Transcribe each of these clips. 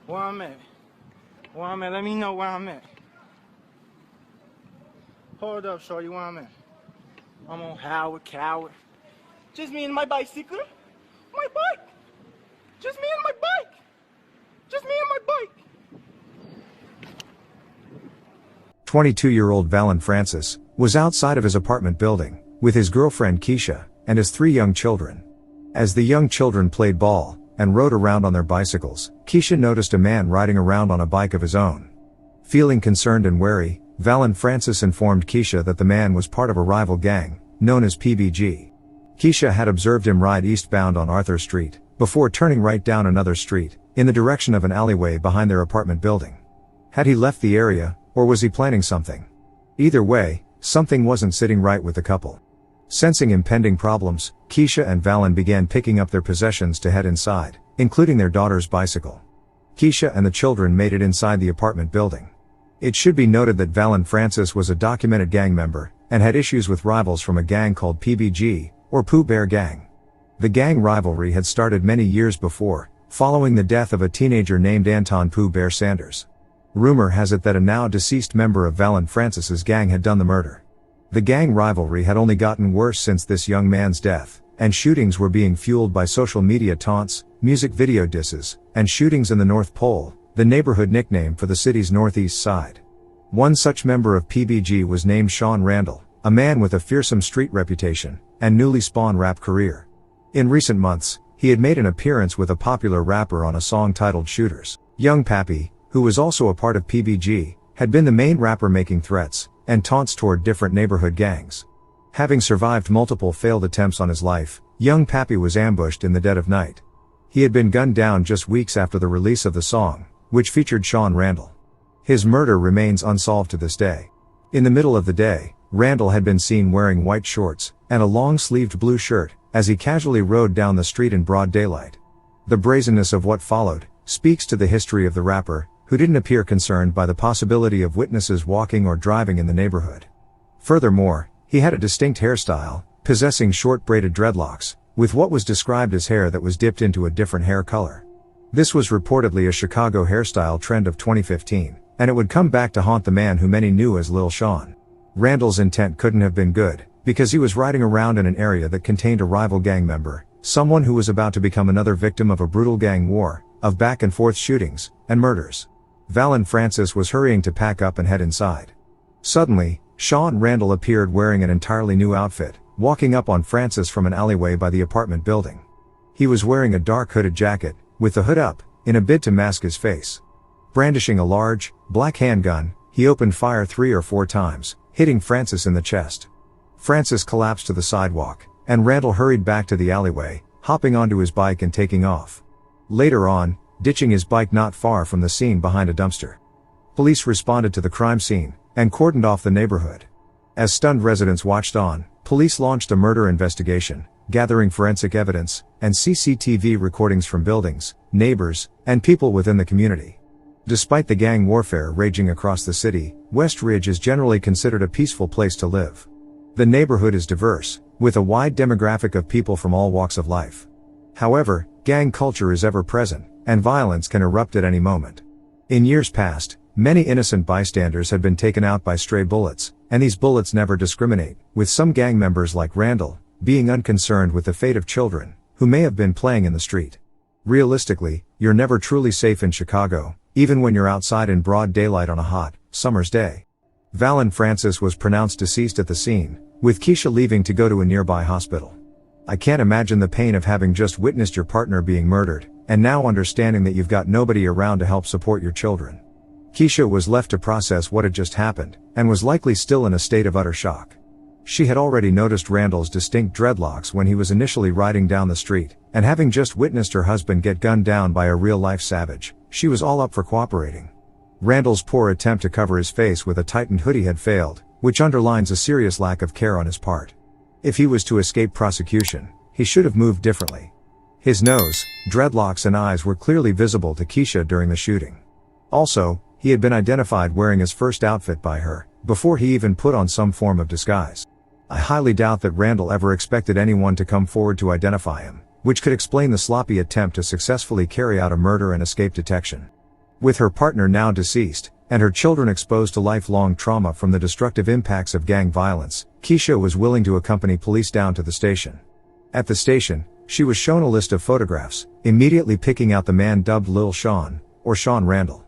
Where I'm at? Where I'm at? Let me know where I'm at. Hold up, shorty, where I'm at? I'm on Howard, Coward. Just me and my bicycle. My bike. Just me and my bike. Just me and my bike. 22-year-old Vallan Francis was outside of his apartment building with his girlfriend Keisha and his 3 young children. As the young children played ball and rode around on their bicycles, Keisha noticed a man riding around on a bike of his own. Feeling concerned and wary, Vallan Francis informed Keisha that the man was part of a rival gang, known as PBG. Keisha had observed him ride eastbound on Arthur Street, before turning right down another street, in the direction of an alleyway behind their apartment building. Had he left the area, or was he planning something? Either way, something wasn't sitting right with the couple. Sensing impending problems, Keisha and Vallan began picking up their possessions to head inside, including their daughter's bicycle. Keisha and the children made it inside the apartment building. It should be noted that Vallan Francis was a documented gang member, and had issues with rivals from a gang called PBG, or Pooh Bear Gang. The gang rivalry had started many years before, following the death of a teenager named Anton Pooh Bear Sanders. Rumor has it that a now deceased member of Vallan Francis's gang had done the murder. The gang rivalry had only gotten worse since this young man's death, and shootings were being fueled by social media taunts, music video disses, and shootings in the North Pole, the neighborhood nickname for the city's northeast side. One such member of PBG was named Shawn Randall, a man with a fearsome street reputation and newly spawned rap career. In recent months, he had made an appearance with a popular rapper on a song titled Shooters. Young Pappy, who was also a part of PBG, had been the main rapper making threats and taunts toward different neighborhood gangs. Having survived multiple failed attempts on his life, Young Pappy was ambushed in the dead of night. He had been gunned down just weeks after the release of the song, which featured Shawn Randall. His murder remains unsolved to this day. In the middle of the day, Randall had been seen wearing white shorts and a long-sleeved blue shirt as he casually rode down the street in broad daylight. The brazenness of what followed speaks to the history of the rapper, who didn't appear concerned by the possibility of witnesses walking or driving in the neighborhood. Furthermore, he had a distinct hairstyle, possessing short braided dreadlocks, with what was described as hair that was dipped into a different hair color. This was reportedly a Chicago hairstyle trend of 2015, and it would come back to haunt the man who many knew as Lil Shawn. Randall's intent couldn't have been good, because he was riding around in an area that contained a rival gang member, someone who was about to become another victim of a brutal gang war, of back-and-forth shootings and murders. Vallan Francis was hurrying to pack up and head inside. Suddenly, Shawn Randall appeared wearing an entirely new outfit, walking up on Francis from an alleyway by the apartment building. He was wearing a dark hooded jacket, with the hood up, in a bid to mask his face. Brandishing a large, black handgun, he opened fire 3 or 4 times, hitting Francis in the chest. Francis collapsed to the sidewalk, and Randall hurried back to the alleyway, hopping onto his bike and taking off. Later on, ditching his bike not far from the scene behind a dumpster. Police responded to the crime scene, and cordoned off the neighborhood. As stunned residents watched on, police launched a murder investigation, gathering forensic evidence, and CCTV recordings from buildings, neighbors, and people within the community. Despite the gang warfare raging across the city, West Ridge is generally considered a peaceful place to live. The neighborhood is diverse, with a wide demographic of people from all walks of life. However, gang culture is ever present, and violence can erupt at any moment. In years past, many innocent bystanders had been taken out by stray bullets, and these bullets never discriminate, with some gang members like Randall being unconcerned with the fate of children who may have been playing in the street. Realistically, you're never truly safe in Chicago, even when you're outside in broad daylight on a hot, summer's day. Vallan Francis was pronounced deceased at the scene, with Keisha leaving to go to a nearby hospital. I can't imagine the pain of having just witnessed your partner being murdered, and now understanding that you've got nobody around to help support your children. Keisha was left to process what had just happened, and was likely still in a state of utter shock. She had already noticed Randall's distinct dreadlocks when he was initially riding down the street, and having just witnessed her husband get gunned down by a real-life savage, she was all up for cooperating. Randall's poor attempt to cover his face with a tightened hoodie had failed, which underlines a serious lack of care on his part. If he was to escape prosecution, he should have moved differently. His nose, dreadlocks and eyes were clearly visible to Keisha during the shooting. Also, he had been identified wearing his first outfit by her, before he even put on some form of disguise. I highly doubt that Randall ever expected anyone to come forward to identify him, which could explain the sloppy attempt to successfully carry out a murder and escape detection. With her partner now deceased, and her children exposed to lifelong trauma from the destructive impacts of gang violence, Keisha was willing to accompany police down to the station. At the station, she was shown a list of photographs, immediately picking out the man dubbed Lil Shawn, or Shawn Randall.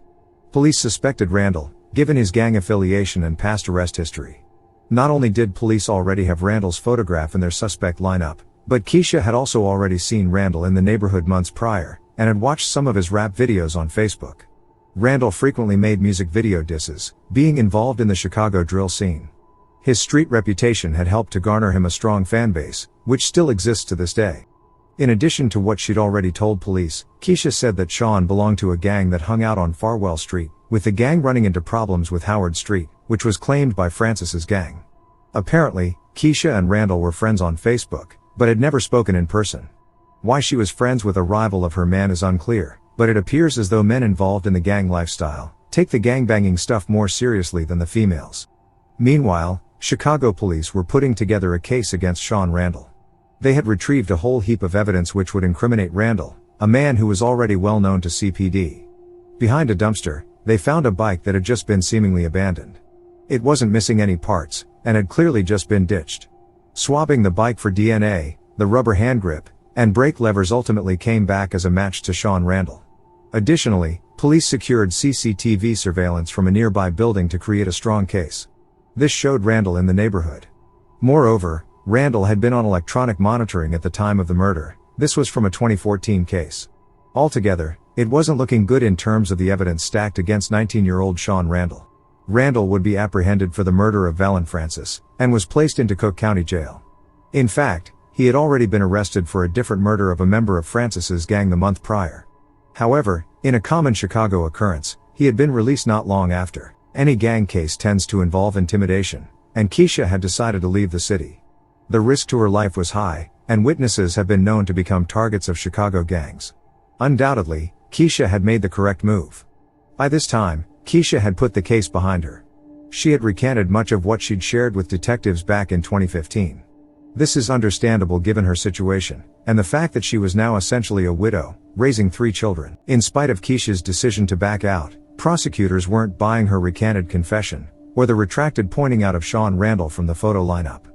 Police suspected Randall, given his gang affiliation and past arrest history. Not only did police already have Randall's photograph in their suspect lineup, but Keisha had also already seen Randall in the neighborhood months prior, and had watched some of his rap videos on Facebook. Randall frequently made music video disses, being involved in the Chicago drill scene. His street reputation had helped to garner him a strong fanbase, which still exists to this day. In addition to what she'd already told police, Keisha said that Shawn belonged to a gang that hung out on Farwell Street, with the gang running into problems with Howard Street, which was claimed by Francis's gang. Apparently, Keisha and Randall were friends on Facebook, but had never spoken in person. Why she was friends with a rival of her man is unclear, but it appears as though men involved in the gang lifestyle take the gangbanging stuff more seriously than the females. Meanwhile, Chicago police were putting together a case against Shawn Randall. They had retrieved a whole heap of evidence which would incriminate Randall, a man who was already well known to CPD. Behind a dumpster, they found a bike that had just been seemingly abandoned. It wasn't missing any parts, and had clearly just been ditched. Swabbing the bike for DNA, the rubber hand grip, and brake levers ultimately came back as a match to Shawn Randall. Additionally, police secured CCTV surveillance from a nearby building to create a strong case. This showed Randall in the neighborhood. Moreover, Randall had been on electronic monitoring at the time of the murder. This was from a 2014 case. Altogether, it wasn't looking good in terms of the evidence stacked against 19-year-old Shawn Randall. Randall would be apprehended for the murder of Vallan Francis, and was placed into Cook County Jail. In fact, he had already been arrested for a different murder of a member of Francis's gang the month prior. However, in a common Chicago occurrence, he had been released not long after. Any gang case tends to involve intimidation, and Keisha had decided to leave the city. The risk to her life was high, and witnesses have been known to become targets of Chicago gangs. Undoubtedly, Keisha had made the correct move. By this time, Keisha had put the case behind her. She had recanted much of what she'd shared with detectives back in 2015. This is understandable given her situation, and the fact that she was now essentially a widow, raising 3 children. In spite of Keisha's decision to back out, prosecutors weren't buying her recanted confession, or the retracted pointing out of Shawn Randall from the photo lineup.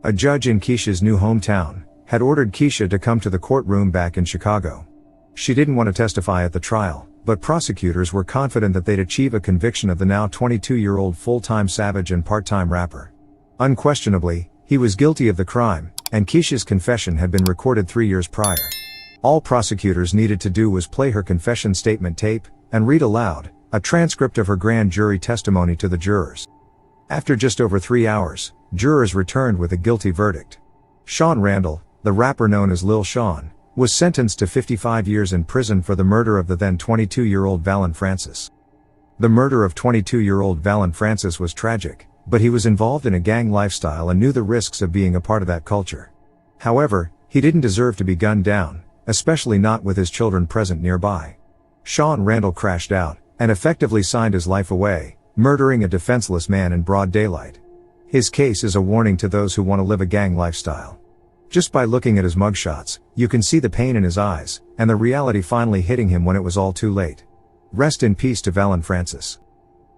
A judge in Keisha's new hometown had ordered Keisha to come to the courtroom back in Chicago. She didn't want to testify at the trial, but prosecutors were confident that they'd achieve a conviction of the now 22-year-old full-time savage and part-time rapper. Unquestionably, he was guilty of the crime, and Keisha's confession had been recorded 3 years prior. All prosecutors needed to do was play her confession statement tape, and read aloud a transcript of her grand jury testimony to the jurors. After just over 3 hours, jurors returned with a guilty verdict. Shawn Randall, the rapper known as Lil Shawn, was sentenced to 55 years in prison for the murder of the then 22-year-old Vallan Francis. The murder of 22-year-old Vallan Francis was tragic, but he was involved in a gang lifestyle and knew the risks of being a part of that culture. However, he didn't deserve to be gunned down, especially not with his children present nearby. Shawn Randall crashed out, and effectively signed his life away, murdering a defenseless man in broad daylight. His case is a warning to those who want to live a gang lifestyle. Just by looking at his mugshots, you can see the pain in his eyes, and the reality finally hitting him when it was all too late. Rest in peace to Vallan Francis.